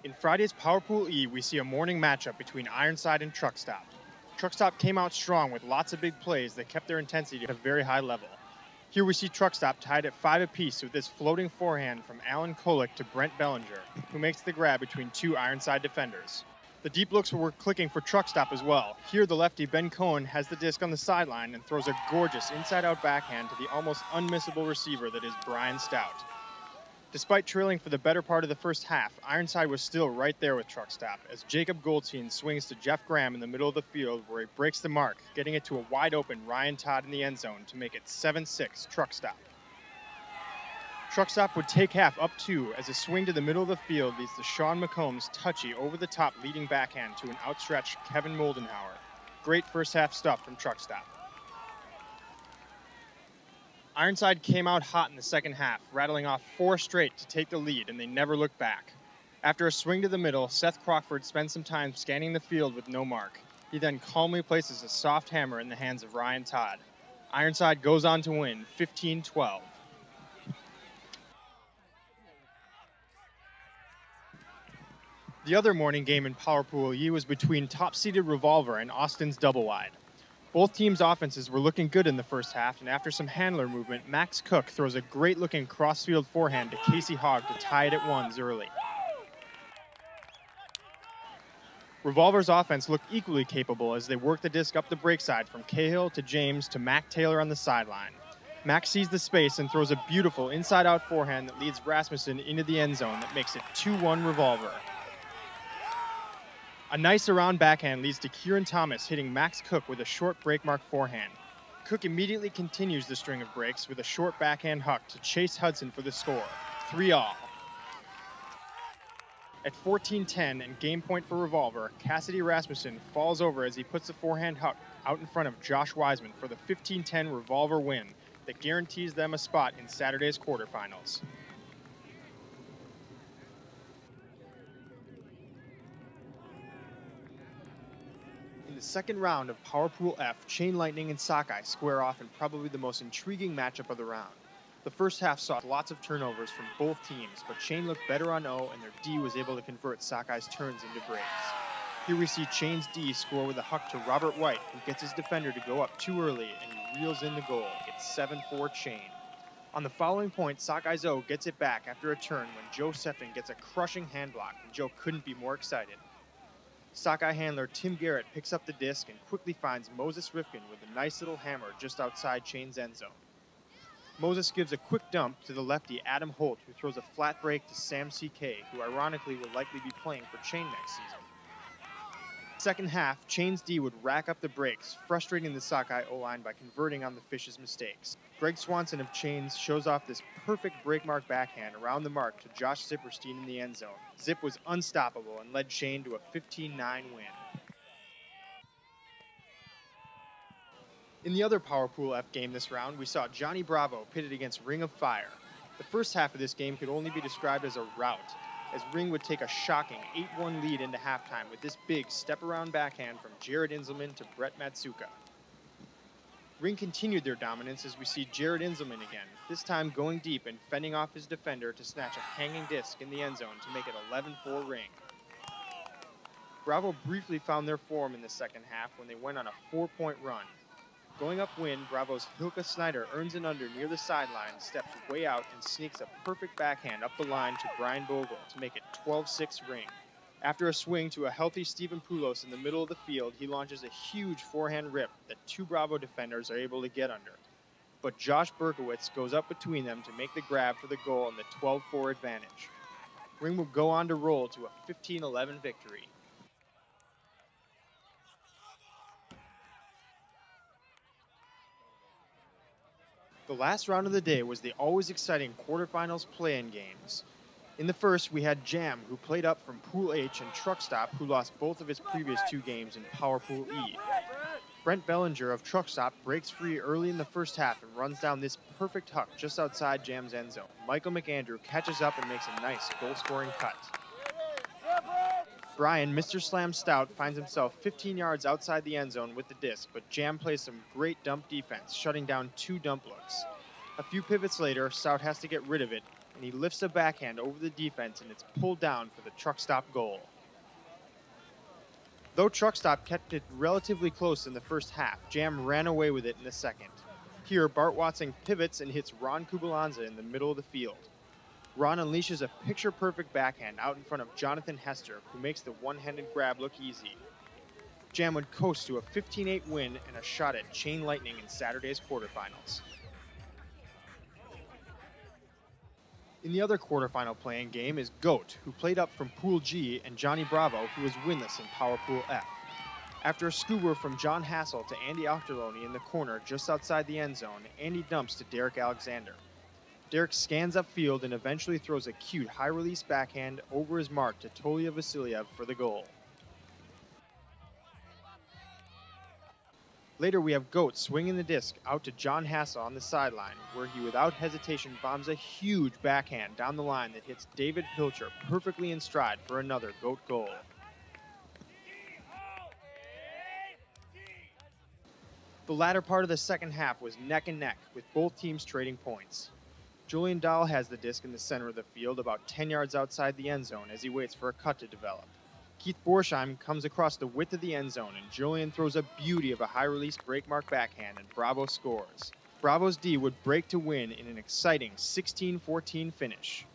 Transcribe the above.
In Friday's Power Pool E, we see a morning matchup between Ironside and Truck Stop. Truck Stop came out strong with lots of big plays that kept their intensity at a very high level. Here we see Truck Stop tied at 5 apiece with this floating forehand from Alan Kolick to Brent Bellinger, who makes the grab between two Ironside defenders. The deep looks were clicking for Truck Stop as well. Here the lefty Ben Cohen has the disc on the sideline and throws a gorgeous inside-out backhand to the almost unmissable receiver that is Brian Stout. Despite trailing for the better part of the first half, Ironside was still right there with Truck Stop as Jacob Goldstein swings to Jeff Graham in the middle of the field where he breaks the mark, getting it to a wide-open Ryan Todd in the end zone to make it 7-6 Truck Stop. Truck Stop would take half up 2 as a swing to the middle of the field leads to Sean McComb's touchy over-the-top leading backhand to an outstretched Kevin Moldenhauer. Great first-half stuff from Truck Stop. Ironside came out hot in the second half, rattling off 4 straight to take the lead, and they never looked back. After a swing to the middle, Seth Crockford spends some time scanning the field with no mark. He then calmly places a soft hammer in the hands of Ryan Todd. Ironside goes on to win 15-12. The other morning game in Power Pool E was between top-seeded Revolver and Austin's Double Wide. Both teams' offenses were looking good in the first half, and after some handler movement, Max Cook throws a great-looking cross-field forehand to Casey Hogg to tie it at 1s early. Revolver's offense looked equally capable as they worked the disc up the break side from Cahill to James to Mac Taylor on the sideline. Max sees the space and throws a beautiful inside-out forehand that leads Rasmussen into the end zone that makes it 2-1 Revolver. A nice around backhand leads to Kieran Thomas hitting Max Cook with a short break mark forehand. Cook immediately continues the string of breaks with a short backhand huck to Chase Hudson for the score, 3-all. At 14-10 and game point for Revolver, Cassidy Rasmussen falls over as he puts the forehand huck out in front of Josh Wiseman for the 15-10 Revolver win that guarantees them a spot in Saturday's quarterfinals. In the second round of Power Pool F, Chain Lightning and Sockeye square off in probably the most intriguing matchup of the round. The first half saw lots of turnovers from both teams, but Chain looked better on O and their D was able to convert Sockey's turns into breaks. Here we see Chain's D score with a huck to Robert White, who gets his defender to go up too early and he reels in the goal. It's 7-4 Chain. On the following point, Sockey's O gets it back after a turn when Joe Sefton gets a crushing hand block, and Joe couldn't be more excited. Sockeye handler Tim Garrett picks up the disc and quickly finds Moses Rifkin with a nice little hammer just outside Chain's end zone. Moses gives a quick dump to the lefty Adam Holt, who throws a flat break to Sam C.K., who ironically will likely be playing for Chain next season. Second half, Chain's D would rack up the breaks, frustrating the Sockeye O-line by converting on the Fish's mistakes. Greg Swanson of Chains shows off this perfect break mark backhand around the mark to Josh Zipperstein in the end zone. Zip was unstoppable and led Chain to a 15-9 win. In the other Power Pool F game this round, we saw Johnny Bravo pitted against Ring of Fire. The first half of this game could only be described as a rout, as Ring would take a shocking 8-1 lead into halftime with this big step-around backhand from Jared Inselman to Brett Matsuka. Ring continued their dominance as we see Jared Inselman again, this time going deep and fending off his defender to snatch a hanging disc in the end zone to make it 11-4 Ring. Bravo briefly found their form in the second half when they went on a 4-point run. Going upwind, Bravo's Hilka Snyder earns an under near the sideline, steps way out, and sneaks a perfect backhand up the line to Brian Bogle to make it 12-6 Ring. After a swing to a healthy Stephen Poulos in the middle of the field, he launches a huge forehand rip that two Bravo defenders are able to get under. But Josh Berkowitz goes up between them to make the grab for the goal and the 12-4 advantage. Ring will go on to roll to a 15-11 victory. The last round of the day was the always exciting quarterfinals play-in games. In the first, we had Jam, who played up from Pool H, and Truck Stop, who lost both of his previous 2 games in Power Pool E. Brent Bellinger of Truck Stop breaks free early in the first half and runs down this perfect huck just outside Jam's end zone. Michael McAndrew catches up and makes a nice goal-scoring cut. Brian, Mr. Slam Stout, finds himself 15 yards outside the end zone with the disc, but Jam plays some great dump defense, shutting down 2 dump looks. A few pivots later, Stout has to get rid of it, and he lifts a backhand over the defense, and it's pulled down for the truck stop goal. Though truck stop kept it relatively close in the first half, Jam ran away with it in the second. Here, Bart Watson pivots and hits Ron Kubalanza in the middle of the field. Ron unleashes a picture-perfect backhand out in front of Jonathan Hester, who makes the one-handed grab look easy. Jam would coast to a 15-8 win and a shot at Chain Lightning in Saturday's quarterfinals. In the other quarterfinal playing game is Goat, who played up from Pool G, and Johnny Bravo, who was winless in Power Pool F. After a scuba from John Hassel to Andy Ochterlony in the corner just outside the end zone, Andy dumps to Derek Alexander. Derek scans upfield and eventually throws a cute high-release backhand over his mark to Tolia Vasiliev for the goal. Later, we have Goat swinging the disc out to John Hassel on the sideline, where he without hesitation bombs a huge backhand down the line that hits David Pilcher perfectly in stride for another Goat goal. The latter part of the second half was neck and neck, with both teams trading points. Julian Dahl has the disc in the center of the field about 10 yards outside the end zone as he waits for a cut to develop. Keith Borsheim comes across the width of the end zone, and Julian throws a beauty of a high-release break mark backhand, and Bravo scores. Bravo's D would break to win in an exciting 16-14 finish.